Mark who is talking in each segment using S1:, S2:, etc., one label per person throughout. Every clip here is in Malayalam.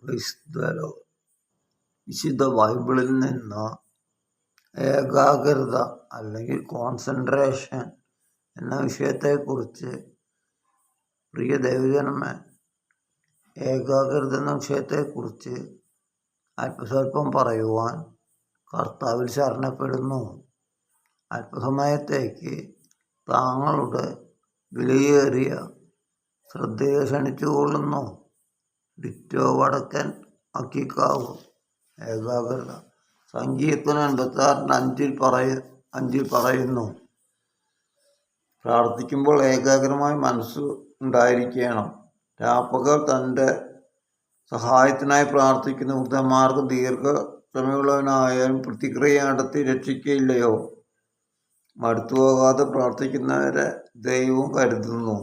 S1: ക്രൈസ്തവരോ വിശുദ്ധ ബൈബിളിൽ നിന്ന് ഏകാഗ്രത അല്ലെങ്കിൽ കോൺസെൻട്രേഷൻ എന്ന വിഷയത്തെക്കുറിച്ച് പ്രിയ ദൈവജനമേ, ഏകാഗ്രത എന്ന വിഷയത്തെക്കുറിച്ച് അല്പസ്വല്പം പറയുവാൻ കർത്താവിൽ ശരണപ്പെടുന്നു. അല്പസമയത്തേക്ക് താങ്കളുടെ വിലയേറിയ ശ്രദ്ധയെ ക്ഷണിച്ചുകൊള്ളുന്നു. ഡിറ്റോ വടക്കൻ അക്കിക്കാവ് ഏകാഗ്രത. സങ്കീർത്തനം 86:5 പറയുന്നു, പ്രാർത്ഥിക്കുമ്പോൾ ഏകാഗ്രമായി മനസ്സ് ഉണ്ടായിരിക്കണം. രാപ്പകൽ തൻ്റെ സഹായത്തിനായി പ്രാർത്ഥിക്കുന്ന വൃദ്ധന്മാർക്ക് ദീർഘക്ഷമയുള്ളവനായാലും പ്രതിക്രിയ നടത്തി രക്ഷിക്കയില്ലയോ? മടുത്തുപോകാതെ പ്രാർത്ഥിക്കുന്നവരെ ദൈവം കരുതുന്നു.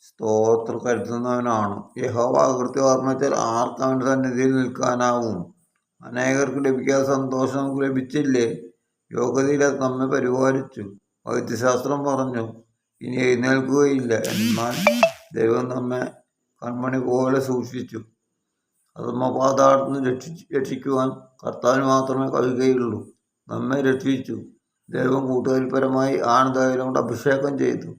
S1: സ്തോത്രം കരുതുന്നവനാണ്. യഹോവ അകൃത്യം ഓർമ്മിച്ചാൽ ആർക്ക് അവൻ്റെ സന്നിധിയിൽ നിൽക്കാനാവും? അനേകർക്ക് ലഭിക്കാത്ത സന്തോഷം നമുക്ക് ലഭിച്ചില്ലേ? യോഗ്യതയില്ലാതെ നമ്മെ പരിപാലിച്ചു. വൈദ്യശാസ്ത്രം പറഞ്ഞു ഇനി എഴുന്നേൽക്കുകയില്ല. എന്നാൽ ദൈവം നമ്മെ കൺമണി പോലെ സൂക്ഷിച്ചു. അധമപാതാളത്തിൽ നിന്ന് രക്ഷിക്കുവാൻ കർത്താവിന് മാത്രമേ കഴിയുകയുള്ളൂ. നമ്മെ രക്ഷിച്ചു. ദൈവം കൂട്ടുകൽപരമായി ആനന്ദതൈലം കൊണ്ട് അഭിഷേകം ചെയ്തു.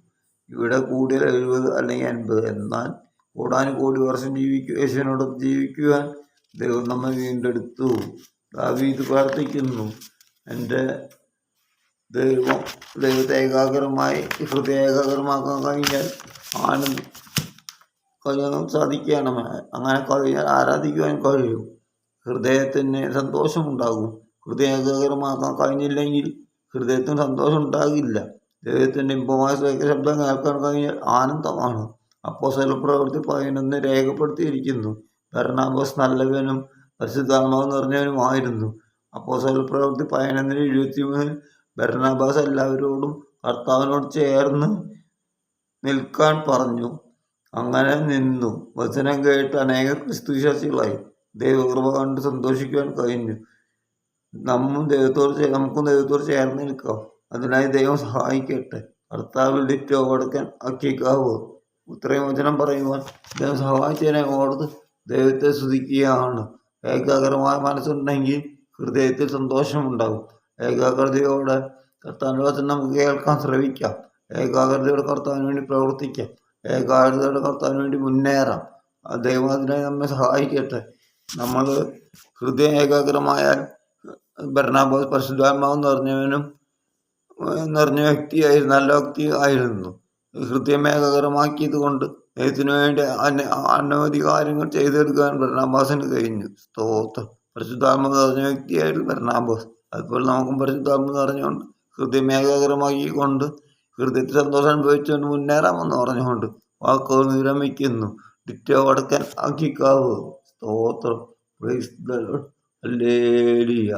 S1: ഇവിടെ കൂടിയ 70 അല്ലെങ്കിൽ 80, എന്നാൽ കോടാനുകോടി വർഷം യേശുവിനോടൊപ്പം ജീവിക്കുവാൻ ദൈവം നമ്മെ വീണ്ടെടുത്തു. ദാവീദ് പ്രാർത്ഥിക്കുന്നു, എൻ്റെ ദൈവത്തെ ഏകാഗ്രമായി ഹൃദയ ഏകാഗ്രമാക്കാൻ കഴിഞ്ഞാൽ സാധിക്കണമേ. അങ്ങനെ കഴിഞ്ഞാൽ ആരാധിക്കുവാൻ കഴിയും. ഹൃദയത്തിന് സന്തോഷമുണ്ടാകും. ഹൃദയ ഏകാഗ്രമാക്കാൻ കഴിഞ്ഞില്ലെങ്കിൽ ഹൃദയത്തിന് സന്തോഷം ഉണ്ടാകില്ല. ദൈവത്തിൻ്റെ ഇമ്പമായ ശബ്ദം കേൾക്കാൻ കഴിഞ്ഞാൽ ആനന്ദമാണ്. അപ്പോസ്തല പ്രവൃത്തി 11 രേഖപ്പെടുത്തിയിരിക്കുന്നു. ബർണ്ണബാസ് നല്ലവനും പരിശുദ്ധാത്മാവ് നിറഞ്ഞവനുമായിരുന്നു. അപ്പോസ്തല പ്രവൃത്തി 11:23 ബർണ്ണബാസ് എല്ലാവരോടും കർത്താവിനോട് ചേർന്ന് നിൽക്കാൻ പറഞ്ഞു. അങ്ങനെ നിന്നു. വചനം കേട്ട് അനേകർ ക്രിസ്തുവിശ്വാസികളായി. ദൈവകൃപ കണ്ട് സന്തോഷിക്കുവാൻ കഴിഞ്ഞു. നമുക്കും ദൈവത്തോട് ചേർന്ന് നിൽക്കാം. അതിനായി ദൈവം സഹായിക്കട്ടെ. കർത്താവിൽ ഡിറ്റോ വടക്കൻ അക്കിക്കാവ്. ഇത്രയും വചനം പറയുവാൻ ദൈവം സഹായിച്ചതിനെ ഓർത്ത് ദൈവത്തെ സ്തുതിക്കുകയാണ്. ഏകാഗ്രമായ മനസ്സുണ്ടെങ്കിൽ ഹൃദയത്തിൽ സന്തോഷമുണ്ടാകും. ഏകാഗ്രതയോടെ കർത്താവിൻ്റെ വചനം നമുക്ക് കേൾക്കാൻ ശ്രമിക്കാം. ഏകാഗ്രതയോടെ കർത്താവിന് വേണ്ടി പ്രവർത്തിക്കാം. ഏകാഗ്രതയോടെ കർത്താവിന് വേണ്ടി മുന്നേറാം. ദൈവം അതിനായി നമ്മെ സഹായിക്കട്ടെ. നമ്മൾ ഹൃദയം ഏകാഗ്രമായാൽ ബർണ്ണബാസ് പരിശുദ്ധാത്മാവ് നിറഞ്ഞ വ്യക്തിയായിരുന്നു, നല്ല വ്യക്തി ആയിരുന്നു. ഹൃദയം ഏകാഗ്രമാക്കിയത് കൊണ്ട് ദൈവത്തിനു വേണ്ടി അനവധി കാര്യങ്ങൾ ചെയ്തെടുക്കാൻ ബർണ്ണബാസിന് കഴിഞ്ഞു. സ്തോത്രം. പരിശുദ്ധാത്മാവ് നിറഞ്ഞ വ്യക്തിയായിരുന്നു ബർണ്ണബാസ്. അതുപോലെ നമുക്കും പരിശുദ്ധാത്മാവ് നിറഞ്ഞുകൊണ്ട് ഹൃദയം ഏകാഗ്രമാക്കിക്കൊണ്ട് ഹൃദയത്തിൽ സന്തോഷം അനുഭവിച്ചുകൊണ്ട് മുന്നേറാമെന്ന് പറഞ്ഞുകൊണ്ട് വാക്കുകൾ വിരമിക്കുന്നു. ഡിറ്റോ വടക്കൻ അക്കിക്കാവ്. സ്തോത്രം. Praise the Lord. ഹല്ലേലൂയ.